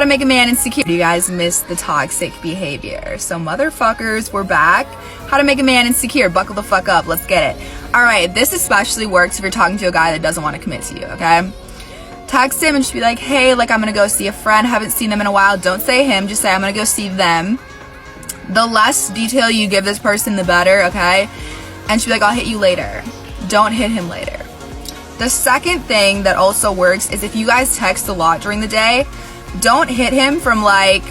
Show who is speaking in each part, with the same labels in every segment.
Speaker 1: to make a man insecure. You guys missed the toxic behavior. So motherfuckers, we're back. How to make a man insecure. Buckle the fuck up. Let's get it. All right, this especially works if you're talking to a guy that doesn't want to commit to you, okay? Text him and just be like, hey, like, I'm gonna go see a friend. Haven't seen them in a while. Don't say him. Just say, I'm gonna go see them. The less detail you give this person, the better, okay? And she'll be like, I'll hit you later. Don't hit him later. The second thing that also works is if you guys text a lot during the day, don't hit him from like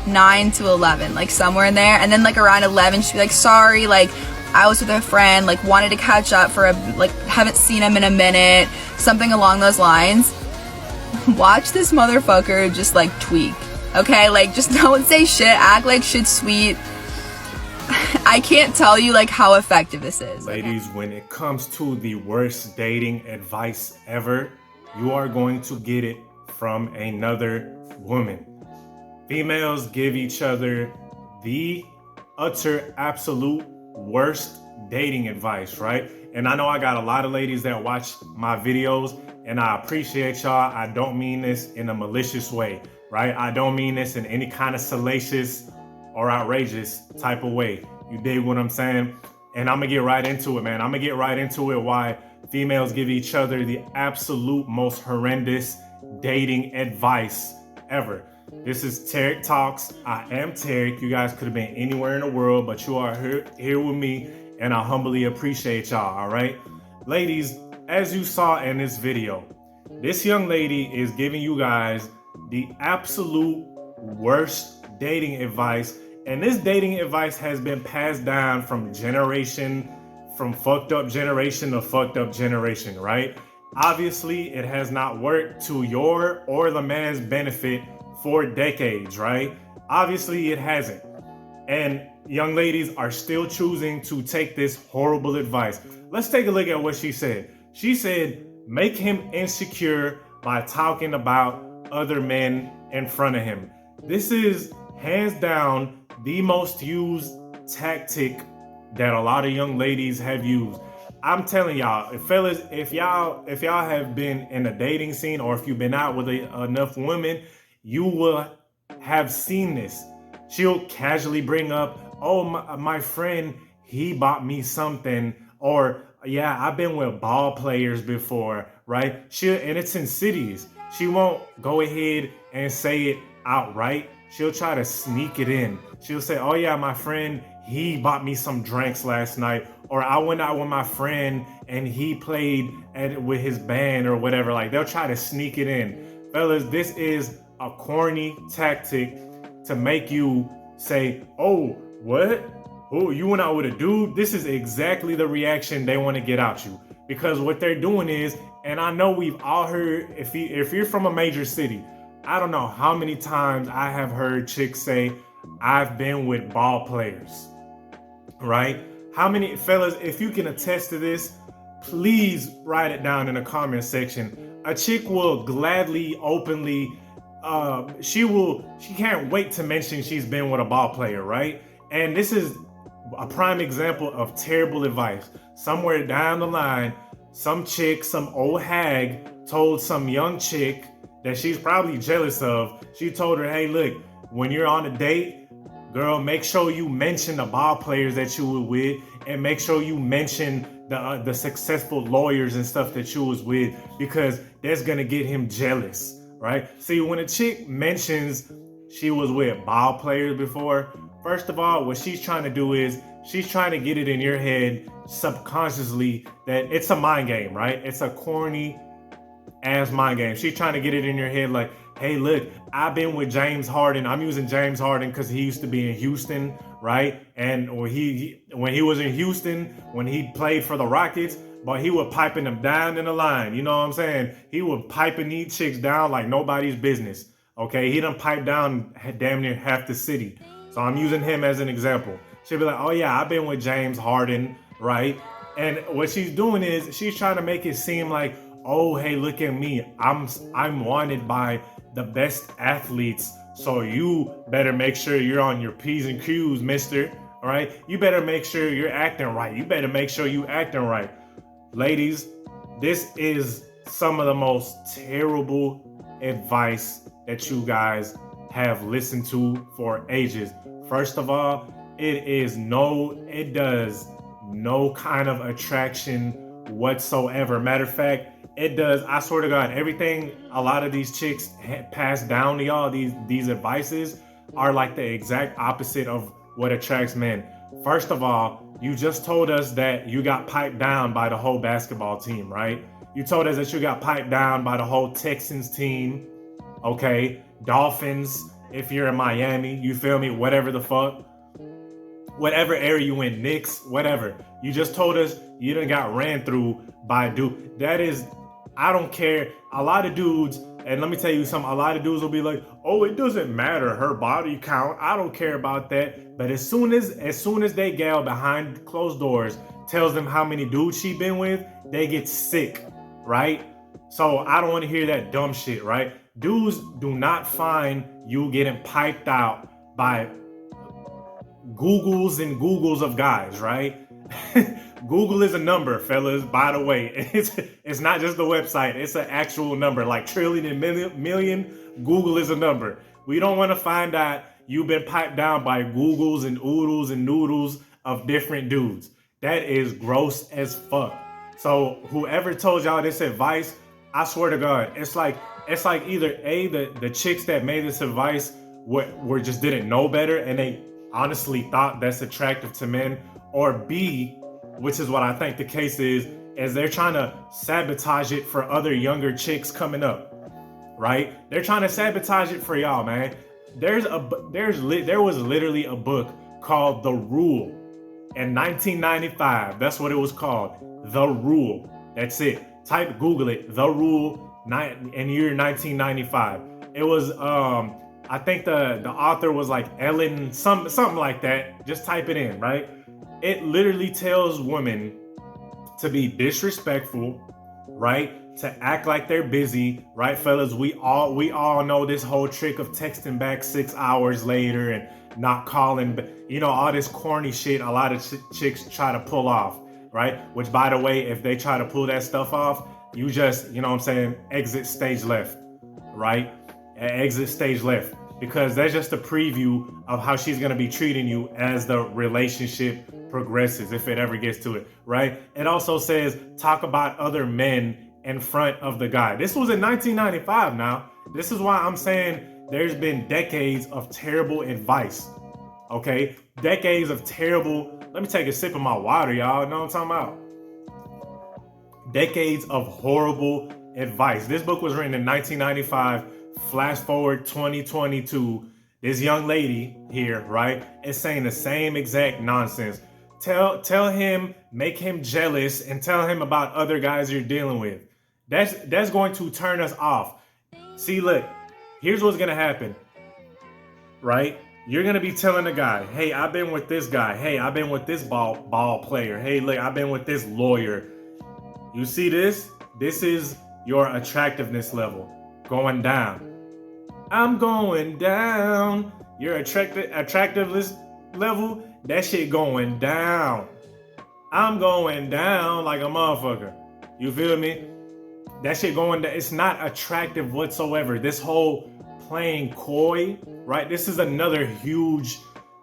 Speaker 1: 9 to 11, like somewhere in there. And then like around 11, she'll be like, sorry, like I was with a friend, like wanted to catch up for haven't seen him in a minute, something along those lines. Watch this motherfucker just like tweak, okay? Like just don't say shit, act like shit's sweet. I can't tell you like how effective this is.
Speaker 2: Ladies, when it comes to the worst dating advice ever, you are going to get it from another woman. Females give each other the utter absolute worst dating advice, right? And I know I got a lot of ladies that watch my videos, and I appreciate y'all. I don't mean this in a malicious way, right? I don't mean this in any kind of salacious or outrageous type of way. You dig what I'm saying? And I'm gonna get right into it, man. I'm gonna get right into it why females give each other the absolute most horrendous dating advice ever. This is Tarik Talks. I am Tarik. You guys could have been anywhere in the world, but you are here with me, and I humbly appreciate y'all, all right? Ladies, as you saw in this video, this young lady is giving you guys the absolute worst dating advice. And this dating advice has been passed down from fucked up generation to fucked up generation, right? Obviously, it has not worked to your or the man's benefit for decades, right? Obviously, it hasn't. And young ladies are still choosing to take this horrible advice. Let's take a look at what she said. She said, make him insecure by talking about other men in front of him. This is hands down the most used tactic that a lot of young ladies have used. I'm telling y'all, fellas, if y'all have been in the dating scene, or if you've been out with enough women, you will have seen this. She'll casually bring up, oh, my friend, he bought me something, or yeah, I've been with ball players before, right? And it's in cities. She won't go ahead and say it outright. She'll try to sneak it in. She'll say, oh yeah, my friend, he bought me some drinks last night. Or I went out with my friend and he played with his band or whatever. Like, they'll try to sneak it in. Fellas, this is a corny tactic to make you say, oh, what? Oh, you went out with a dude? This is exactly the reaction they want to get out you. Because what they're doing is, and I know we've all heard, if you're from a major city, I don't know how many times I have heard chicks say, I've been with ball players, right? How many, fellas, if you can attest to this, please write it down in the comment section. A chick will gladly, openly, she can't wait to mention she's been with a ball player, right? And this is a prime example of terrible advice. Somewhere down the line, some chick, some old hag told some young chick that she's probably jealous of. She told her, hey, look, when you're on a date, girl, make sure you mention the ball players that you were with, and make sure you mention the successful lawyers and stuff that you was with, because that's gonna get him jealous, right? See, when a chick mentions she was with ball players before, first of all, what she's trying to do is she's trying to get it in your head subconsciously that it's a mind game, right? It's a corny ass mind game. She's trying to get it in your head like, hey, look, I've been with James Harden. I'm using James Harden because he used to be in Houston, right? And when he was in Houston, when he played for the Rockets, but he was piping them down in the line. You know what I'm saying? He was piping these chicks down like nobody's business. Okay, he done piped down damn near half the city. So I'm using him as an example. She'll be like, oh yeah, I've been with James Harden, right? And what she's doing is she's trying to make it seem like, oh, hey, look at me. I'm wanted by the best athletes. So you better make sure you're on your P's and Q's, mister. All right? You better make sure you're acting right. You better make sure you acting right. Ladies, this is some of the most terrible advice that you guys have listened to for ages. First of all, it does no kind of attraction whatsoever. Matter of fact, it does, I swear to God, everything a lot of these chicks pass down to y'all, these advices are like the exact opposite of what attracts men. First of all, you just told us that you got piped down by the whole basketball team, right? You told us that you got piped down by the whole Texans team, okay? Dolphins, if you're in Miami, you feel me? Whatever the fuck. Whatever area you in, Knicks, whatever. You just told us you done got ran through by a dude. That is, I don't care. A lot of dudes, and let me tell you something, a lot of dudes will be like, oh, it doesn't matter her body count. I don't care about that. But as soon as they gal behind closed doors tells them how many dudes she been with, they get sick, right? So I don't want to hear that dumb shit, right? Dudes do not find you getting piped out by Googles and Googles of guys, right? Google is a number, fellas, by the way. It's not just the website. It's an actual number, like trillion and million. Google is a number. We don't want to find out you've been piped down by Googles and oodles and noodles of different dudes. That is gross as fuck. So whoever told y'all this advice, I swear to God, it's like either A, the chicks that made this advice were just didn't know better and they honestly thought that's attractive to men, or B, which is what I think the case is they're trying to sabotage it for other younger chicks coming up, right? They're trying to sabotage it for y'all, man. There was literally a book called The Rule in 1995. That's what it was called, The Rule. That's it. Google it, The Rule, in year 1995. It was I think the author was like Ellen, something like that. Just type it in, right? It literally tells women to be disrespectful, right? To act like they're busy, right, fellas? We all know this whole trick of texting back 6 hours later and not calling, all this corny shit a lot of chicks try to pull off, right? Which, by the way, if they try to pull that stuff off, you just, exit stage left, right? Exit stage left, because that's just a preview of how she's going to be treating you as the relationship progresses, if it ever gets to it, right? It also says talk about other men in front of the guy. This was in 1995 now. This is why I'm saying there's been decades of terrible advice, okay? Decades of terrible, let me take a sip of my water, y'all know what I'm talking about? Decades of horrible advice. This book was written in 1995. Flash forward 2022, this young lady here, right, is saying the same exact nonsense. Tell him, make him jealous, and tell him about other guys you're dealing with. That's going to turn us off. See, look, here's what's gonna happen, right? You're gonna be telling the guy, hey, I've been with this guy. Hey, I've been with this ball player. Hey, look, I've been with this lawyer. You see this? This is your attractiveness level going down. I'm going down. Your attractiveness level, that shit going down. I'm going down like a motherfucker. You feel me? That shit going down. It's not attractive whatsoever. This whole playing coy, right? This is another huge,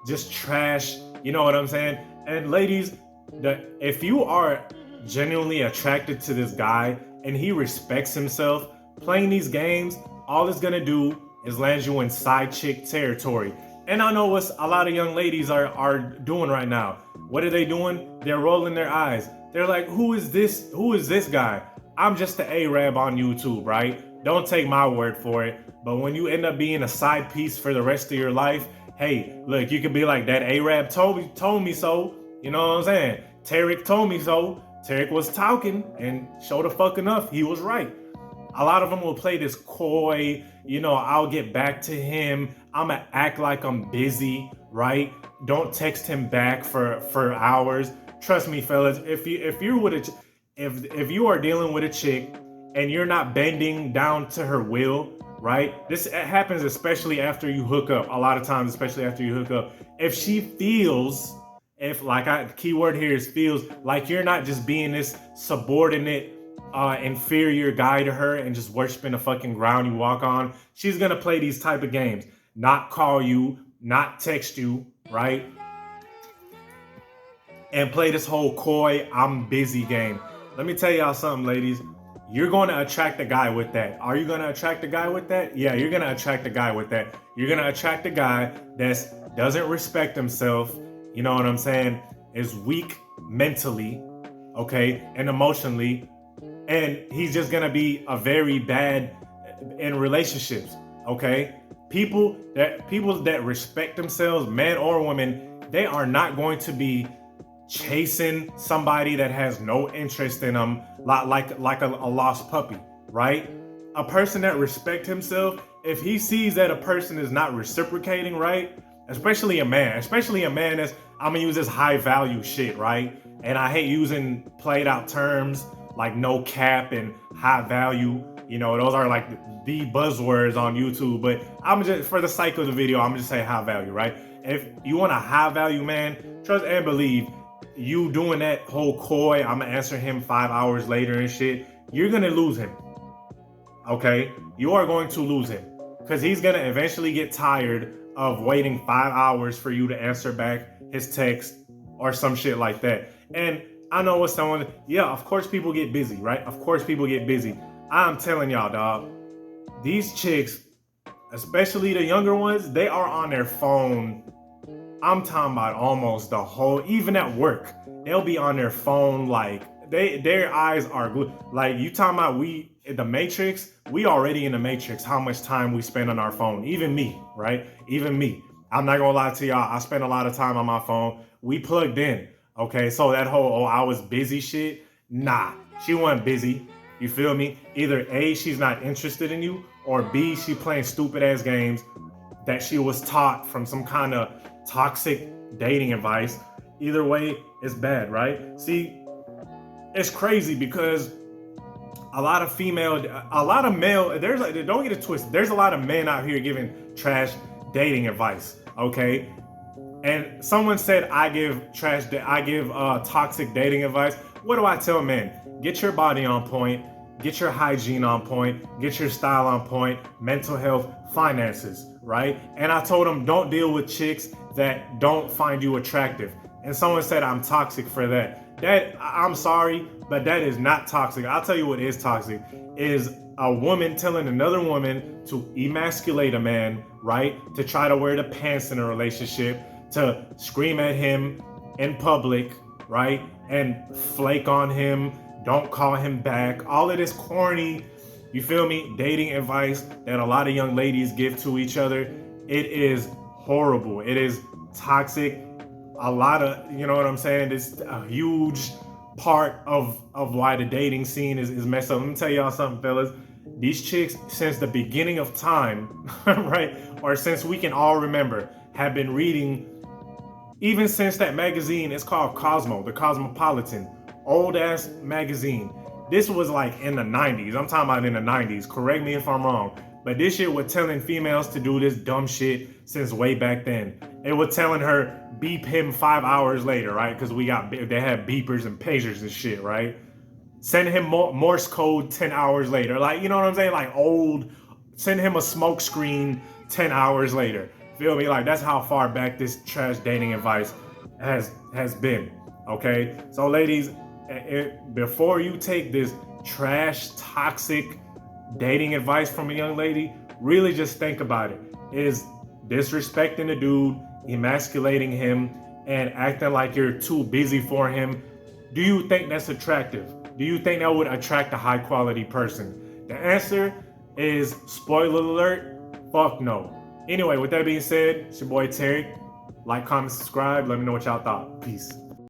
Speaker 2: just trash. You know what I'm saying? And ladies, if you are genuinely attracted to this guy and he respects himself, playing these games, all it's gonna do is land you in side chick territory. And I know what a lot of young ladies are doing right now. What are they doing? They're rolling their eyes. They're like, who is this? Who is this guy? I'm just the Arab on YouTube, right? Don't take my word for it. But when you end up being a side piece for the rest of your life, hey, look, you could be like, that Arab told me so. You know what I'm saying? Tarik told me so. Tarik was talking and showed the fuck enough. He was right. A lot of them will play this coy, I'll get back to him. I'm gonna act like I'm busy, right? Don't text him back for hours. Trust me, fellas, if you are dealing with a chick and you're not bending down to her will, right? This happens especially after you hook up. A lot of times, especially after you hook up. If she feels, keyword here is feels, like you're not just being this subordinate inferior guy to her and just worshiping the fucking ground you walk on. She's gonna play these type of games, not call you, not text you, right? And play this whole coy, I'm busy game. Let me tell y'all something, ladies. You're going to attract a guy with that. Are you going to attract a guy with that? Yeah, you're going to attract a guy with that. You're going to attract a guy that doesn't respect himself, you know what I'm saying, is weak mentally, okay, and emotionally, and he's just going to be a very bad in relationships, okay? People that respect themselves, men or women, they are not going to be chasing somebody that has no interest in them, like a lost puppy, right? A person that respects himself, if he sees that a person is not reciprocating, right? Especially a man that's, I'm gonna use this high value shit, right? And I hate using played out terms like no cap and high value. You know, those are like the buzzwords on YouTube, but I'm just, for the sake of the video, I'm just saying high value, right? If you want a high value man, trust and believe, you doing that whole coy, I'm gonna answer him 5 hours later and shit, you're gonna lose him. Okay? You are going to lose him. Because he's gonna eventually get tired of waiting 5 hours for you to answer back his text or some shit like that. And I know with someone, yeah, of course people get busy, right? Of course people get busy. I'm telling y'all, dog, these chicks, especially the younger ones, they are on their phone. I'm talking about almost the whole, even at work, they'll be on their phone like their eyes are glued. Like you talking about the Matrix, we already in the Matrix, how much time we spend on our phone. Even me, right? Even me. I'm not gonna lie to y'all, I spend a lot of time on my phone. We plugged in, okay? So that whole, oh, I was busy shit, nah, she wasn't busy. You feel me? Either A, she's not interested in you, or B, she playing stupid ass games that she was taught from some kind of toxic dating advice. Either way, it's bad, right? See, it's crazy because a lot of male, don't get it twisted, there's a lot of men out here giving trash dating advice, okay? And someone said I give toxic dating advice. What do I tell men? Get your body on point, get your hygiene on point, get your style on point, mental health, finances, right? And I told them don't deal with chicks that don't find you attractive. And someone said I'm toxic for that. I'm sorry, but that is not toxic. I'll tell you what is toxic is a woman telling another woman to emasculate a man, right? To try to wear the pants in a relationship, to scream at him in public, right? And flake on him, don't call him back. All of this corny, you feel me, dating advice that a lot of young ladies give to each other. It is horrible. It is toxic. A lot of, you know what I'm saying? It's a huge part of why the dating scene is messed up. Let me tell y'all something, fellas. These chicks, since the beginning of time, right? Or since we can all remember, have been reading, even since that magazine, it's called Cosmo, the Cosmopolitan, old ass magazine. This was like in the 90s. I'm talking about in the 90s. Correct me if I'm wrong. But this shit was telling females to do this dumb shit since way back then. It was telling her beep him 5 hours later, right? Because they had beepers and pagers and shit, right? Send him Morse code 10 hours later. Like, you know what I'm saying? Like old, send him a smoke screen 10 hours later. Feel me? Like that's how far back this trash dating advice has been, okay? So ladies, before you take this trash, toxic dating advice from a young lady, really just think about it. Is disrespecting the dude, emasculating him, and acting like you're too busy for him, do you think that's attractive? Do you think that would attract a high quality person? The answer is, spoiler alert, fuck no. Anyway, with that being said, it's your boy Tarik. Like, comment, subscribe. Let me know what y'all thought. Peace.